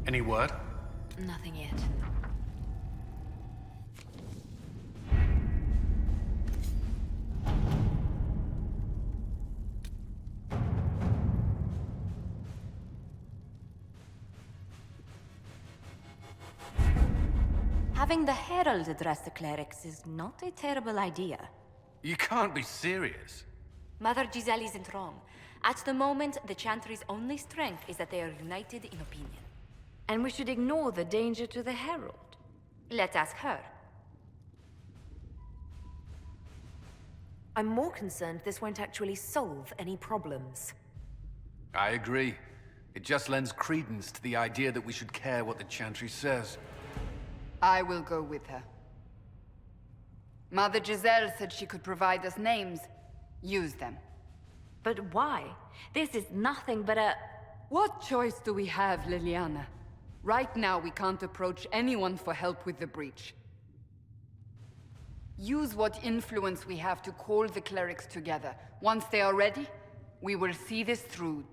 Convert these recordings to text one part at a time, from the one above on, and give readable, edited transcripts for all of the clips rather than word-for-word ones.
Any word? Nothing yet. Having the Herald address the clerics is not a terrible idea. You can't be serious. Mother Giselle isn't wrong. At the moment, the Chantry's only strength is that they are united in opinion. And we should ignore the danger to the Herald. Let's ask her. I'm more concerned this won't actually solve any problems. I agree. It just lends credence to the idea that we should care what the Chantry says. I will go with her. Mother Giselle said she could provide us names. Use them. But why? This is nothing but a... What choice do we have, Liliana? Right now, we can't approach anyone for help with the breach. Use what influence we have to call the clerics together. Once they are ready, we will see this through.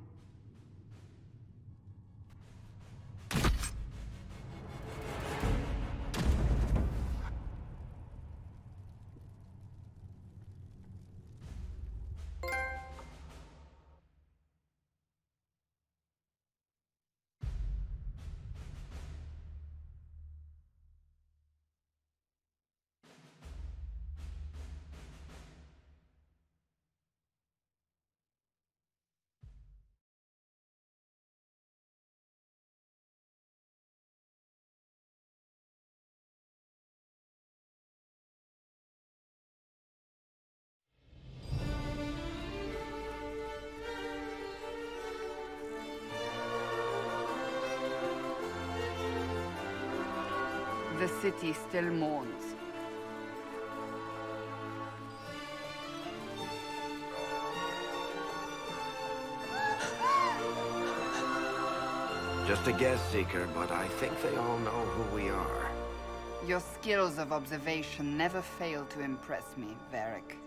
The city still mourns. Just a guess, Seeker, but I think they all know who we are. Your skills of observation never fail to impress me, Varric.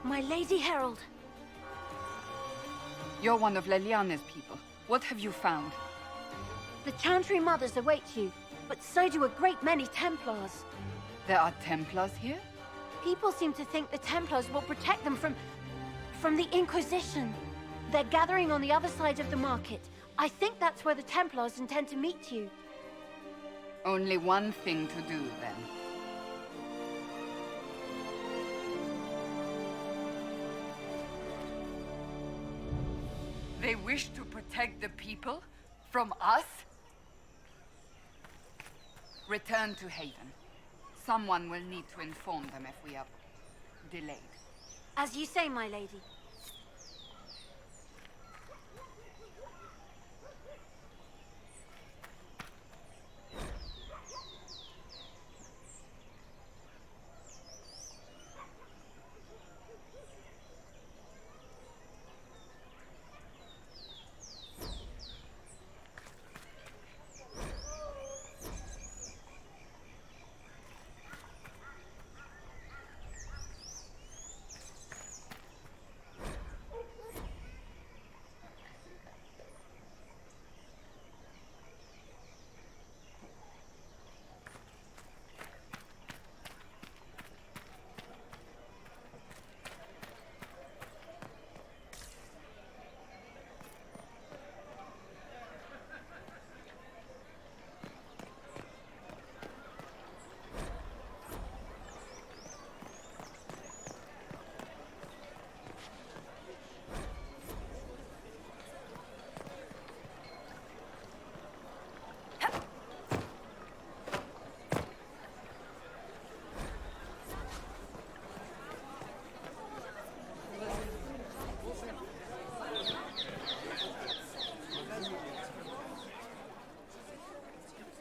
My Lady Herald. You're one of Leliane's people. What have you found? The Chantry Mothers await you, but so do a great many Templars. There are Templars here? People seem to think the Templars will protect them from the Inquisition. They're gathering on the other side of the market. I think that's where the Templars intend to meet you. Only one thing to do, then. They wish to protect the people? From us? Return to Haven. Someone will need to inform them if we are delayed. As you say, my lady.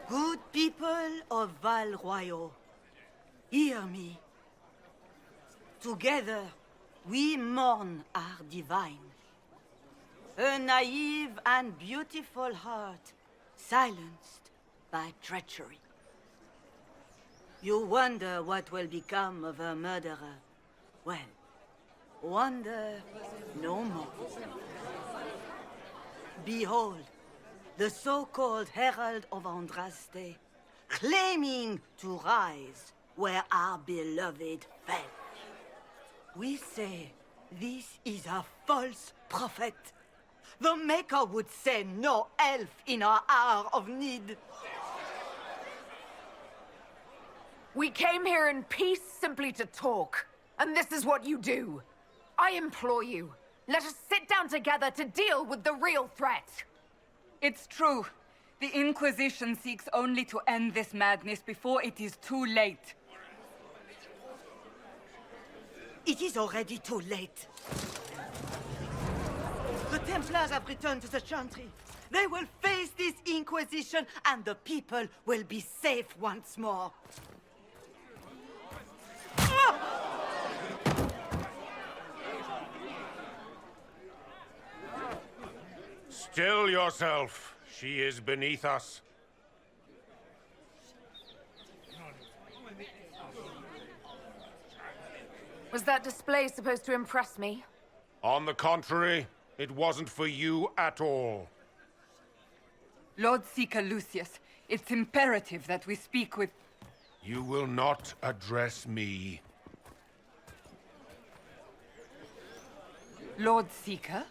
Good people of Val Royeaux, hear me. Together, we mourn our divine. A naive and beautiful heart, silenced by treachery. You wonder what will become of a murderer. Well, wonder no more. Behold, the so-called Herald of Andraste, claiming to rise where our beloved fell. We say this is a false prophet. The Maker would send no elf in our hour of need. We came here in peace simply to talk, and this is what you do. I implore you, let us sit down together to deal with the real threat. It's true. The Inquisition seeks only to end this madness before it is too late. It is already too late. The Templars have returned to the Chantry. They will face this Inquisition, and the people will be safe once more. Still yourself. She is beneath us. Was that display supposed to impress me? On the contrary, it wasn't for you at all. Lord Seeker Lucius, it's imperative that we speak with... You will not address me. Lord Seeker?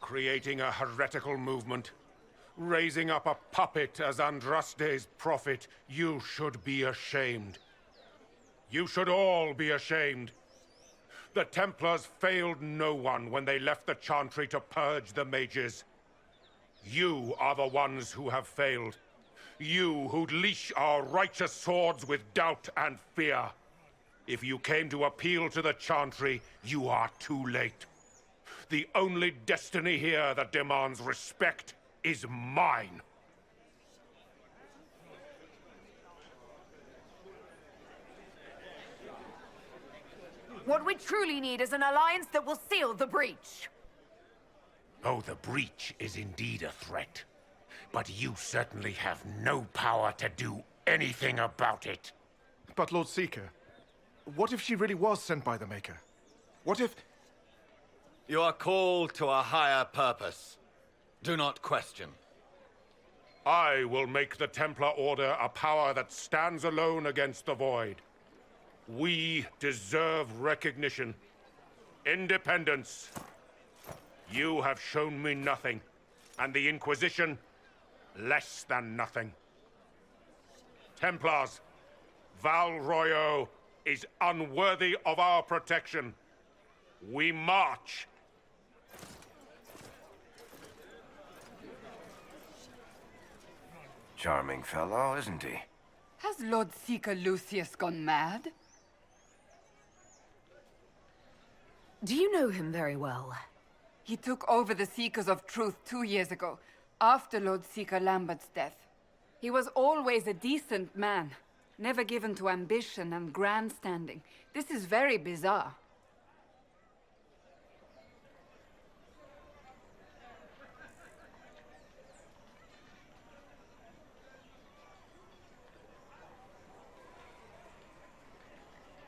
Creating a heretical movement. Raising up a puppet as Andraste's prophet. You should be ashamed. You should all be ashamed. The Templars failed no one when they left the Chantry to purge the mages. You are the ones who have failed. You who'd leash our righteous swords with doubt and fear. If you came to appeal to the Chantry, you are too late. The only destiny here that demands respect is mine. What we truly need is an alliance that will seal the breach. Oh, the breach is indeed a threat. But you certainly have no power to do anything about it. But Lord Seeker, what if she really was sent by the Maker? What if... You are called to a higher purpose. Do not question. I will make the Templar Order a power that stands alone against the Void. We deserve recognition. Independence. You have shown me nothing, and the Inquisition, less than nothing. Templars, Val Royeaux is unworthy of our protection. We march. Charming fellow, isn't he? Has Lord Seeker Lucius gone mad? Do you know him very well? He took over the Seekers of Truth 2 years ago, after Lord Seeker Lambert's death. He was always a decent man, never given to ambition and grandstanding. This is very bizarre.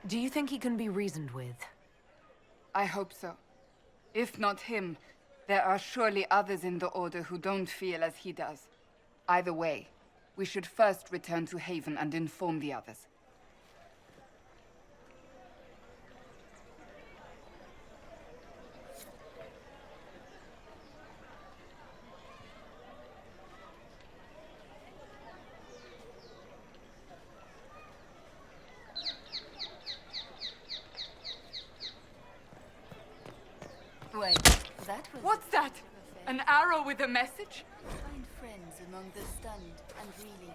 Do you think he can be reasoned with? I hope so. If not him, there are surely others in the Order who don't feel as he does. Either way, we should first return to Haven and inform the others. Wait, that was... What's that? An arrow with a message? Find friends among the stunned and reeling.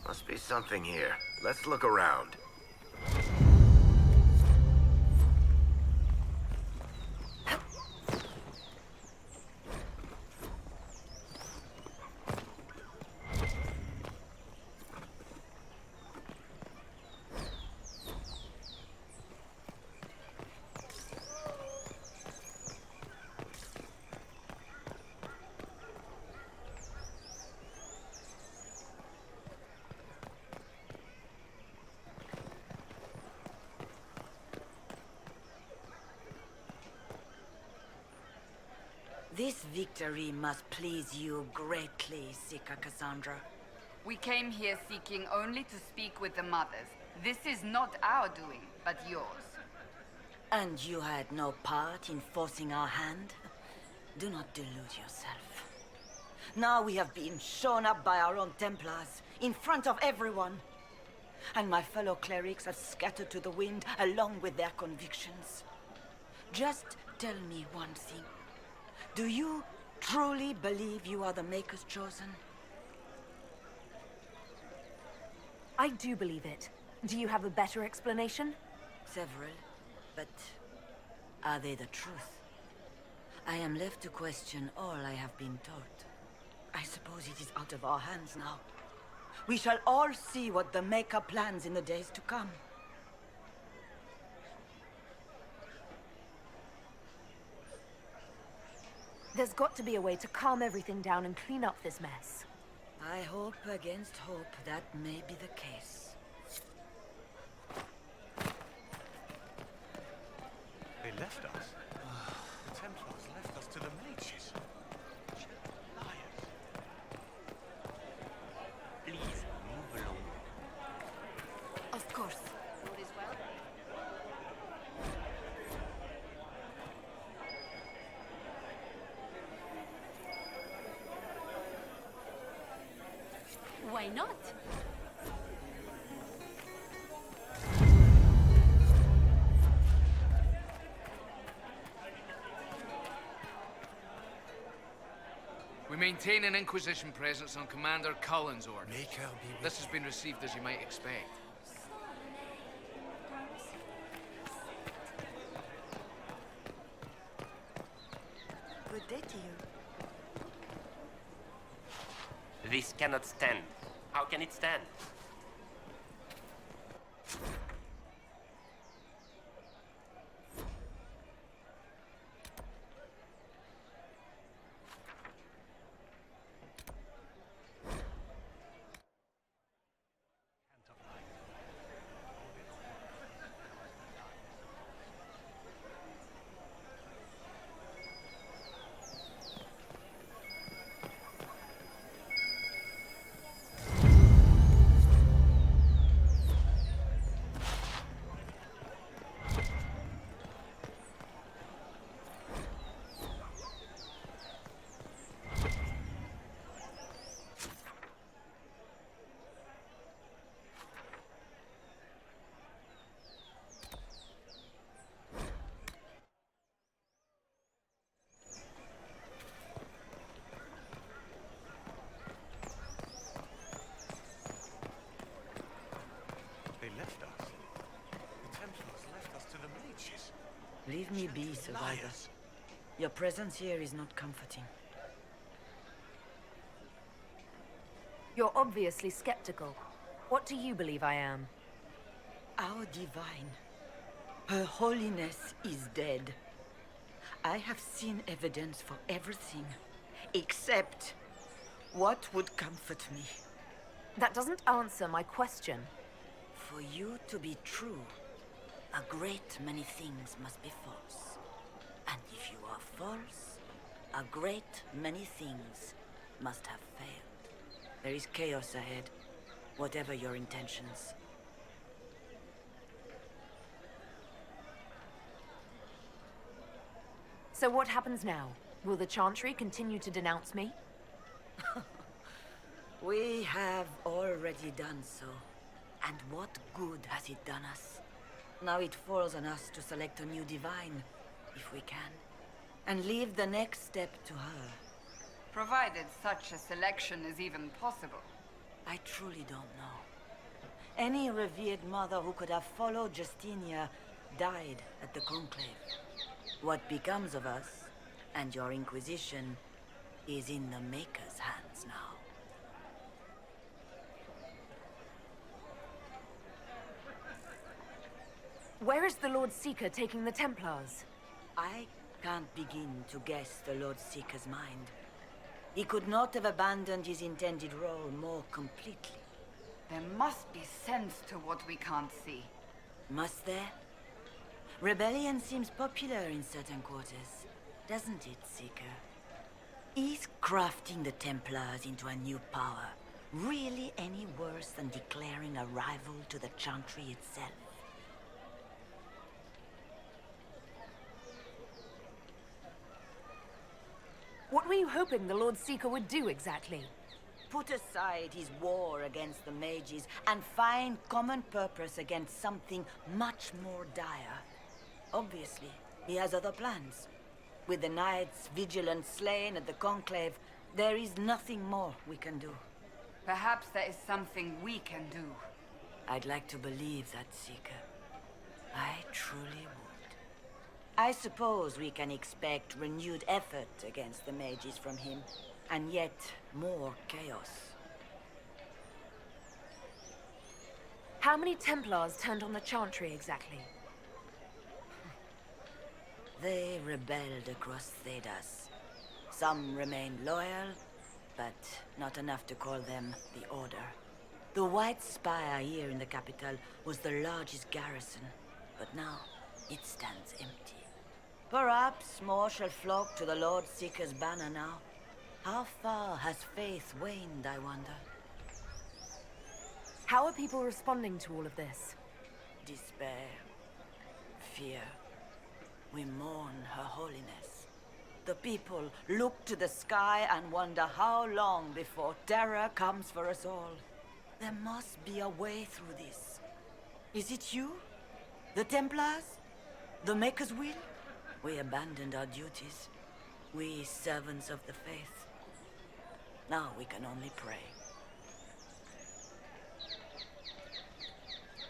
Must be something here. Let's look around. This victory must please you greatly, Seeker Cassandra. We came here seeking only to speak with the mothers. This is not our doing, but yours. And you had no part in forcing our hand? Do not delude yourself. Now we have been shown up by our own Templars, in front of everyone. And my fellow clerics have scattered to the wind along with their convictions. Just tell me one thing. Do you truly believe you are the Maker's chosen? I do believe it. Do you have a better explanation? Several, but are they the truth? I am left to question all I have been taught. I suppose it is out of our hands now. We shall all see what the Maker plans in the days to come. There's got to be a way to calm everything down and clean up this mess. I hope against hope that may be the case. They left us. The Templars left us to the mages. Liars. Please, move along. Of course. All is well. Why not? We maintain an Inquisition presence on Commander Cullen's orders. Maker be with This has been received as you might expect. Good day to you. This cannot stand. How can it stand? They left us. The Templars left us to the mages. Leave me be, survivor. Liars. Your presence here is not comforting. You're obviously skeptical. What do you believe I am? Our divine. Her holiness is dead. I have seen evidence for everything, except what would comfort me. That doesn't answer my question. For you to be true, a great many things must be false. And if you are false, a great many things must have failed. There is chaos ahead, whatever your intentions. So what happens now? Will the Chantry continue to denounce me? We have already done so. And what good has it done us? Now it falls on us to select a new divine, if we can, and leave the next step to her. Provided such a selection is even possible. I truly don't know. Any revered mother who could have followed Justinia died at the Conclave. What becomes of us, and your Inquisition, is in the Maker's hands now. Where is the Lord Seeker taking the Templars? I can't begin to guess the Lord Seeker's mind. He could not have abandoned his intended role more completely. There must be sense to what we can't see. Must there? Rebellion seems popular in certain quarters, doesn't it, Seeker? Is crafting the Templars into a new power really any worse than declaring a rival to the Chantry itself? What were you hoping the Lord Seeker would do exactly? Put aside his war against the mages and find common purpose against something much more dire. Obviously, he has other plans. With the knights vigilant slain at the Conclave, there is nothing more we can do. Perhaps there is something we can do. I'd like to believe that, Seeker. I truly would. I suppose we can expect renewed effort against the mages from him, and yet more chaos. How many Templars turned on the Chantry exactly? They rebelled across Thedas. Some remained loyal, but not enough to call them the Order. The White Spire here in the capital was the largest garrison, but now it stands empty. Perhaps more shall flock to the Lord Seeker's banner now. How far has faith waned, I wonder? How are people responding to all of this? Despair. Fear. We mourn Her Holiness. The people look to the sky and wonder how long before terror comes for us all. There must be a way through this. Is it you? The Templars? The Maker's Will? We abandoned our duties. We servants of the faith. Now we can only pray.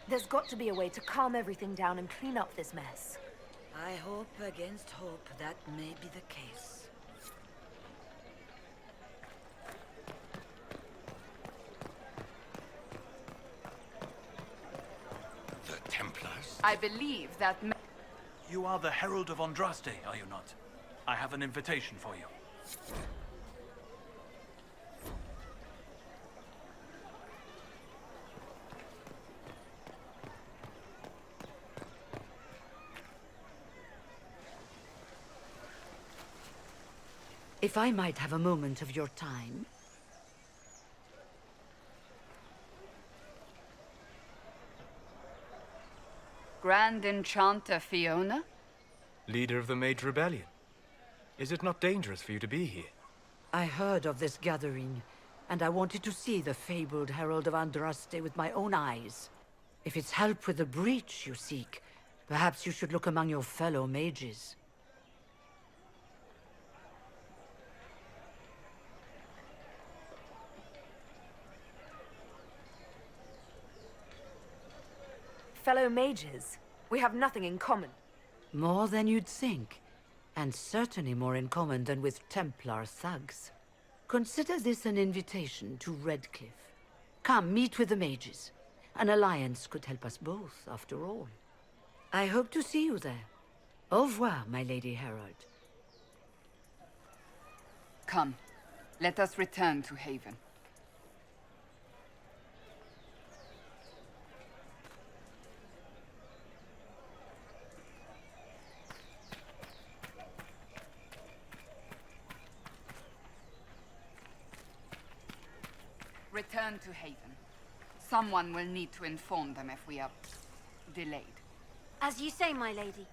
There's got to be a way to calm everything down and clean up this mess. I hope against hope that may be the case. The Templars? I believe that... You are the Herald of Andraste, are you not? I have an invitation for you. If I might have a moment of your time. Grand Enchanter Fiona? Leader of the Mage Rebellion. Is it not dangerous for you to be here? I heard of this gathering, and I wanted to see the fabled Herald of Andraste with my own eyes. If it's help with the breach you seek, perhaps you should look among your fellow mages. Fellow mages, we have nothing in common. More than you'd think, and certainly more in common than with Templar thugs. Consider this an invitation to Redcliffe. Come, meet with the mages. An alliance could help us both, after all. I hope to see you there. Au revoir, my Lady Herald. Come, let us return to Haven. Return to Haven. Someone will need to inform them if we are delayed. As you say, my lady.